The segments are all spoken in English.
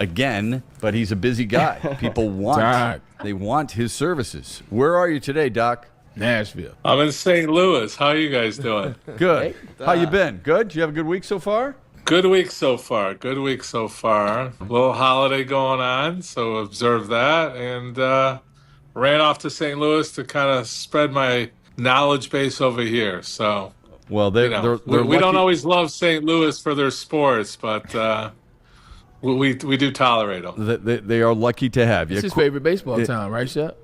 again, but he's a busy guy. People want his services. Where are you today, Doc? Nashville. I'm in St. Louis. How are you guys doing? Good. How you been? Good? Did you have a good week so far? Good week so far. Good week so far. A little holiday going on, so observe that. And ran off to St. Louis to kind of spread my knowledge base over here. So, well, they're we don't always love St. Louis for their sports, but we do tolerate them. They are lucky to have you. It's his favorite baseball town, right, Shep?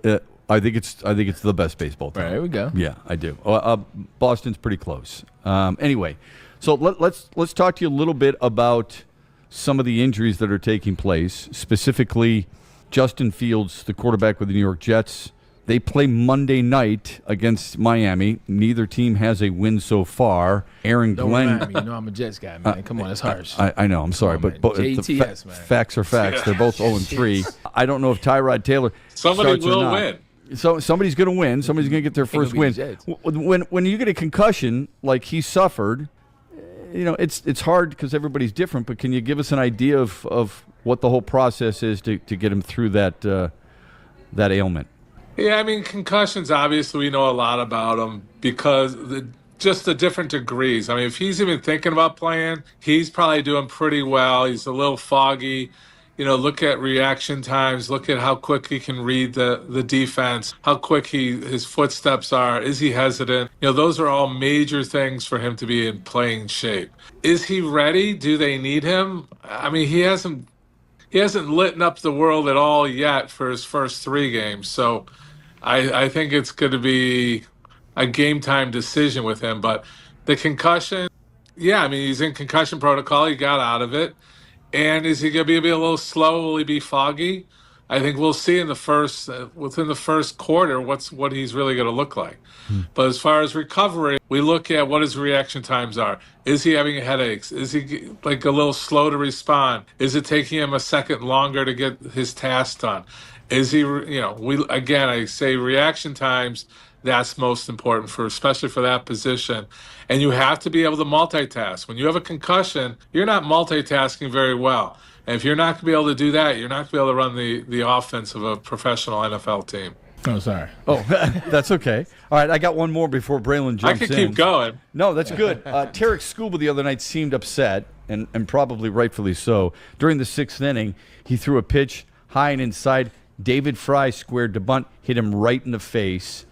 I think it's the best baseball town. Right, there we go. Yeah, I do. Boston's pretty close. Anyway, so let's talk to you a little bit about some of the injuries that are taking place. Specifically, Justin Fields, the quarterback with the New York Jets. They play Monday night against Miami. Neither team has a win so far. Aaron Glenn. Remind me. You know I'm a Jets guy, man. Come on, it's harsh. I know. I'm sorry, but JTS, man. Facts are facts. They're both 0-3. I don't know if Tyrod Taylor Somebody starts or will not. win. So somebody's going to win. Somebody's going to get their first win. When you get a concussion like he suffered, it's hard because everybody's different. But can you give us an idea of what the whole process is to get him through that ailment? Yeah, I mean, concussions, obviously, we know a lot about them because just the different degrees. I mean, if he's even thinking about playing, he's probably doing pretty well. He's a little foggy. Look at reaction times. Look at how quick he can read the defense, how quick his footsteps are. Is he hesitant? Those are all major things for him to be in playing shape. Is he ready? Do they need him? I mean, he hasn't lit up the world at all yet for his first 3 games. So I think it's going to be a game time decision with him. But the concussion, yeah, I mean, he's in concussion protocol. He got out of it. And is he going to be a little slow? Will he be foggy? I think we'll see within the first quarter what he's really going to look like. But as far as recovery, we look at what his reaction times are. Is he having headaches? Is he like a little slow to respond? Is it taking him a second longer to get his task done? Is he, I say reaction times, that's most important especially for that position. And you have to be able to multitask. When you have a concussion, you're not multitasking very well. And if you're not going to be able to do that, you're not going to be able to run the offense of a professional NFL team. Oh, sorry. Oh, that's okay. All right, I got one more before Braylon jumps in. I could keep going. No, that's good. Tarik Skubal the other night seemed upset, and probably rightfully so. During the 6th inning, he threw a pitch high and inside. David Fry squared to bunt, hit him right in the face.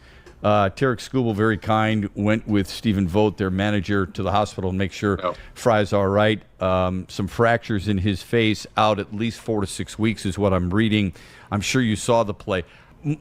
Tarik Skubal, very kind, went with Stephen Vogt, their manager, to the hospital and make sure Fry's all right. Some fractures in his face, out at least 4 to 6 weeks is what I'm reading. I'm sure you saw the play.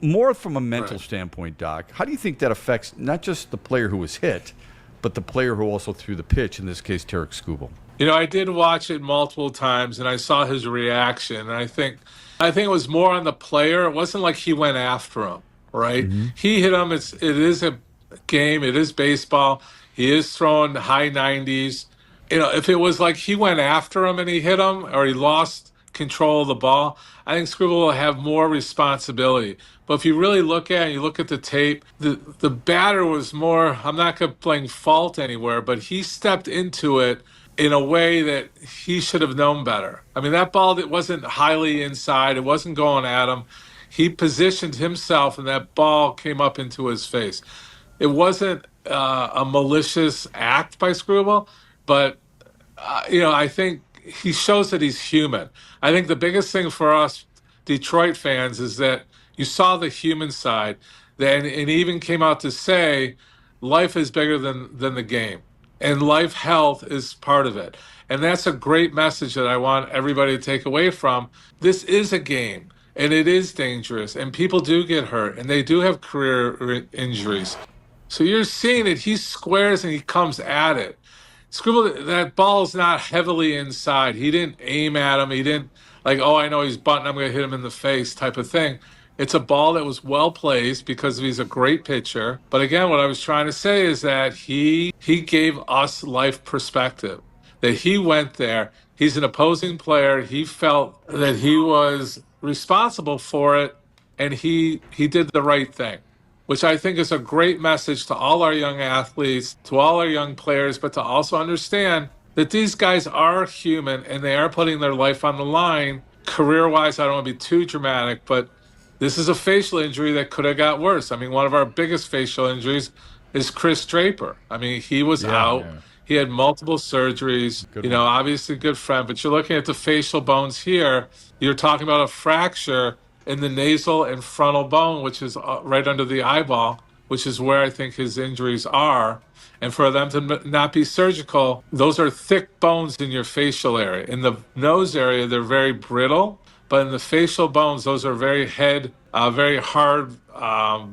More from a mental standpoint, Doc, how do you think that affects not just the player who was hit, but the player who also threw the pitch, in this case, Tarik Skubal? I did watch it multiple times, and I saw his reaction. And I think it was more on the player. It wasn't like he went after him, right? Mm-hmm. He hit him. It is a game. It is baseball. He is throwing high 90s. If it was like he went after him and he hit him, or he lost control of the ball, I think Skubal will have more responsibility. But if you really look at the tape, the batter was more, I'm not going to blame fault anywhere, but he stepped into it in a way that he should have known better. I mean, that ball that wasn't highly inside, it wasn't going at him. He positioned himself, and that ball came up into his face. It wasn't a malicious act by Skubal, but I think he shows that he's human. I think the biggest thing for us Detroit fans is that you saw the human side, and he even came out to say life is bigger than the game, and life health is part of it. And that's a great message that I want everybody to take away from. This is a game, and it is dangerous, and people do get hurt, and they do have career injuries. So you're seeing it. He squares and he comes at it. Skubal, that ball is not heavily inside. He didn't aim at him. He didn't I know he's bunting, I'm going to hit him in the face type of thing. It's a ball that was well placed because he's a great pitcher. But again, what I was trying to say is that he gave us life perspective, that he went there. He's an opposing player. He felt that he was responsible for it, and he did the right thing, which I think is a great message to all our young athletes, to all our young players, but to also understand that these guys are human and they are putting their life on the line career-wise, I don't want to be too dramatic, but this is a facial injury that could have got worse. I mean, one of our biggest facial injuries is Chris Draper. I mean, he was out. Yeah. He had multiple surgeries. Good You know, one. obviously a good friend, but you're looking at the facial bones here. You're talking about a fracture in the nasal and frontal bone, which is right under the eyeball, which is where I think his injuries are. And for them to not be surgical, those are thick bones in your facial area. In the nose area, they're very brittle, but in the facial bones, those are very very hard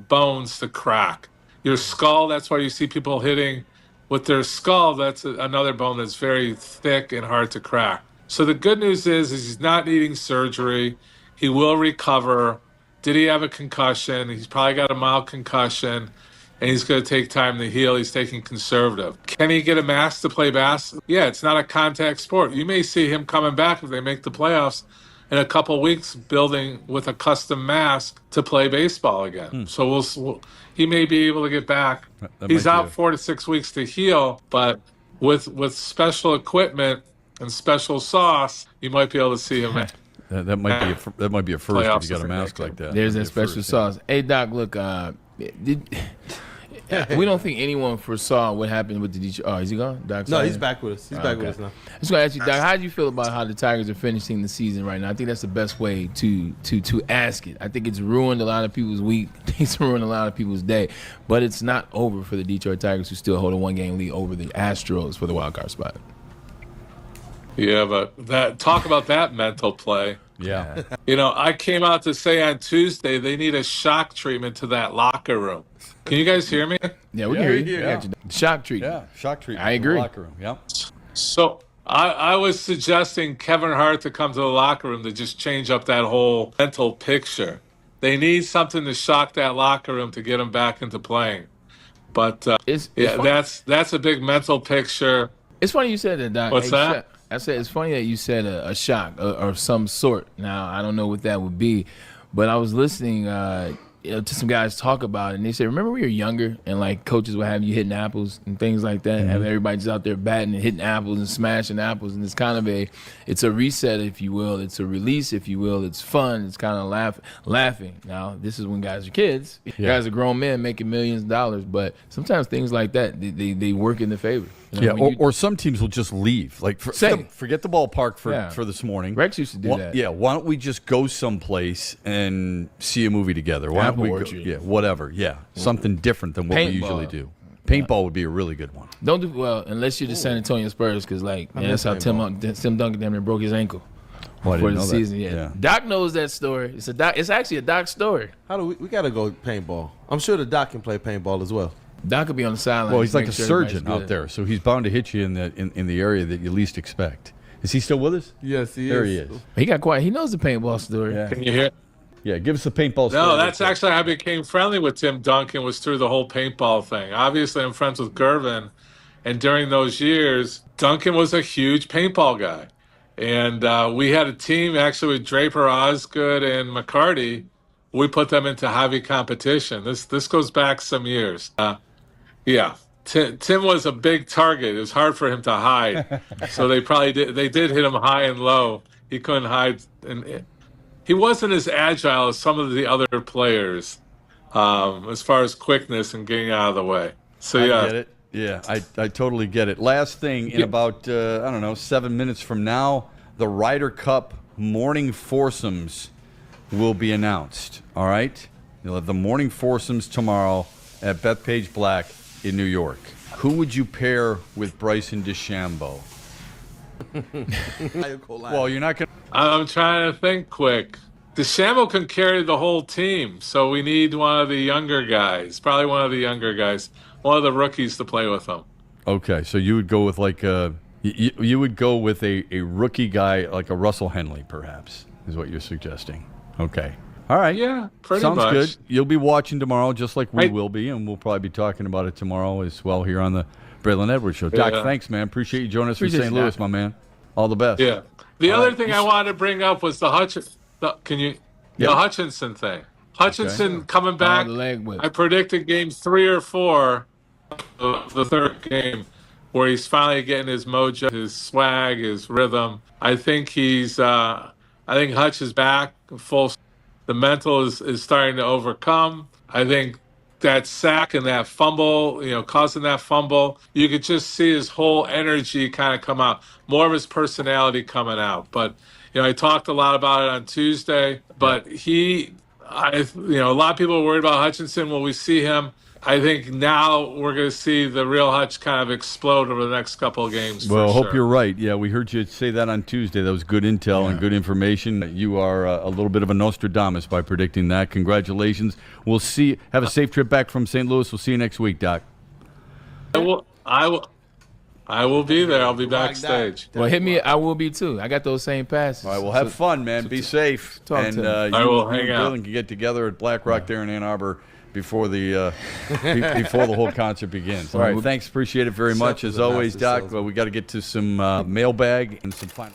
bones to crack. Your skull, that's why you see people hitting with their skull. That's another bone that's very thick and hard to crack. So the good news is he's not needing surgery. He will recover. Did he have a concussion? He's probably got a mild concussion, and he's going to take time to heal. He's taking conservative. Can he get a mask to play basketball? Yeah, it's not a contact sport. You may see him coming back if they make the playoffs in a couple of weeks, building with a custom mask to play baseball again. So he may be able to get back. That He's might be out 4 to 6 weeks to heal, but with special equipment and special sauce, you might be able to see him. That might be a first if Playoffs you got a is mask ridiculous. like that. There's That'd that be a special first, sauce. Hey, Doc, look, we don't think anyone foresaw what happened with the Detroit. Oh, is he gone? Doc's No, out he's here? back with us. He's back with us now. I was going to ask you, Doc, how do you feel about how the Tigers are finishing the season right now? I think that's the best way to ask it. I think it's ruined a lot of people's week. It's ruined a lot of people's day. But it's not over for the Detroit Tigers, who still hold a one-game lead over the Astros for the wild card spot. Yeah, but talk about that mental play. Yeah. You know, I came out to say on Tuesday they need a shock treatment to that locker room. Can you guys hear me? Yeah, we Yeah, can hear we you. hear you. Got you. Shock treatment. Yeah. Shock treatment. I in the agree. Locker room. Yeah. So I was suggesting Kevin Hart to come to the locker room to just change up that whole mental picture. They need something to shock that locker room to get them back into playing. But It's yeah, funny. that's a big mental picture. It's funny you said that, Doc. What's that? Shock. I said it's funny that you said a shock of some sort. Now I don't know what that would be, but I was listening to some guys talk about it, and they said, remember when we were younger and like coaches would have you hitting apples and things like that, have everybody just out there batting and hitting apples and smashing apples, and it's kind of it's a reset, if you will. It's a release, if you will. It's fun. It's kind of laughing. Now this is when guys are kids. Guys are grown men making millions of dollars, but sometimes things like that they work in the favor. You know, Yeah, when or some teams will just leave. Like, Same. forget the ballpark Yeah. for this morning. Rex used to do that. Yeah, why don't we just go someplace and see a movie together? Why Apple don't we orchard. Yeah, whatever. Yeah, something different than what we usually Paintball. do. Paintball would be a really good one. Don't do well unless you're the San Antonio Spurs, because that's how Tim Duncan damn near broke his ankle Oh, I for didn't the know that. season. Yeah. Doc knows that story. It's actually a Doc story. How do we gotta go paintball? I'm sure the doc can play paintball as well. Doc could be on the sideline. Well, he's just like a make sure everybody's surgeon good. out there, so he's bound to hit you in the area that you least expect. Is he still with us? Yes, he There is. he is. He got quiet. He knows the paintball story. Yeah. Can you hear? Yeah, give us the paintball. No, story. that's actually how I became friendly with Tim Duncan, was through the whole paintball thing. Obviously, I'm friends with Gervin, and during those years, Duncan was a huge paintball guy. And we had a team actually with Draper, Osgood, and McCarty. We put them into heavy competition. This goes back some years. Yeah, Tim was a big target. It was hard for him to hide, so they did hit him high and low. He couldn't hide, and he wasn't as agile as some of the other players as far as quickness and getting out of the way. So I yeah, get it. Yeah, I totally get it. Last thing, in about, 7 minutes from now, the Ryder Cup morning foursomes will be announced. All right? You'll have the morning foursomes tomorrow at Bethpage Black in New York. Who would you pair with Bryson DeChambeau? Well, you're not going to. I'm trying to think quick. DeChambeau can carry the whole team, so we need one of the younger guys. Probably one of the younger guys, one of the rookies to play with him. Okay, so you would go with you would go with a rookie guy like a Russell Henley, perhaps, is what you're suggesting. Okay. All right. Yeah, pretty Sounds much. good. You'll be watching tomorrow, just like we I- will be, and we'll probably be talking about it tomorrow as well here on the Braylon Edwards Show. Doc, Yeah. thanks, man. Appreciate you joining us from Appreciate St. you, Louis, Doc. my man. All the best. Yeah. The All other right. thing I wanted to bring up was the Hutchinson thing. Hutchinson coming back. the leg whip. I predicted game 3 or 4, the third game, where he's finally getting his mojo, his swag, his rhythm. I think he's I think Hutch is back full. The mental is starting to overcome. I think that sack and that fumble, causing that fumble, you could just see his whole energy kind of come out, more of his personality coming out. But, I talked a lot about it on Tuesday, but a lot of people are worried about Hutchinson. Will we see him? I think now we're going to see the real Hutch kind of explode over the next couple of games. Well, I for hope sure. you're right. Yeah, we heard you say that on Tuesday. That was good intel and good information. You are a little bit of a Nostradamus by predicting that. Congratulations. We'll see. Have a safe trip back from St. Louis. We'll see you next week, Doc. I will be there. I'll be backstage. Well, hit me. I will be too. I got those same passes. All right, well, have fun, man. Be safe. talk And to me. I will you hang and out. Dylan can get together at Black Rock there in Ann Arbor before the before the whole concert begins. All right, thanks. Appreciate it very much. As always, Doc, we got to get to some mailbag and some final.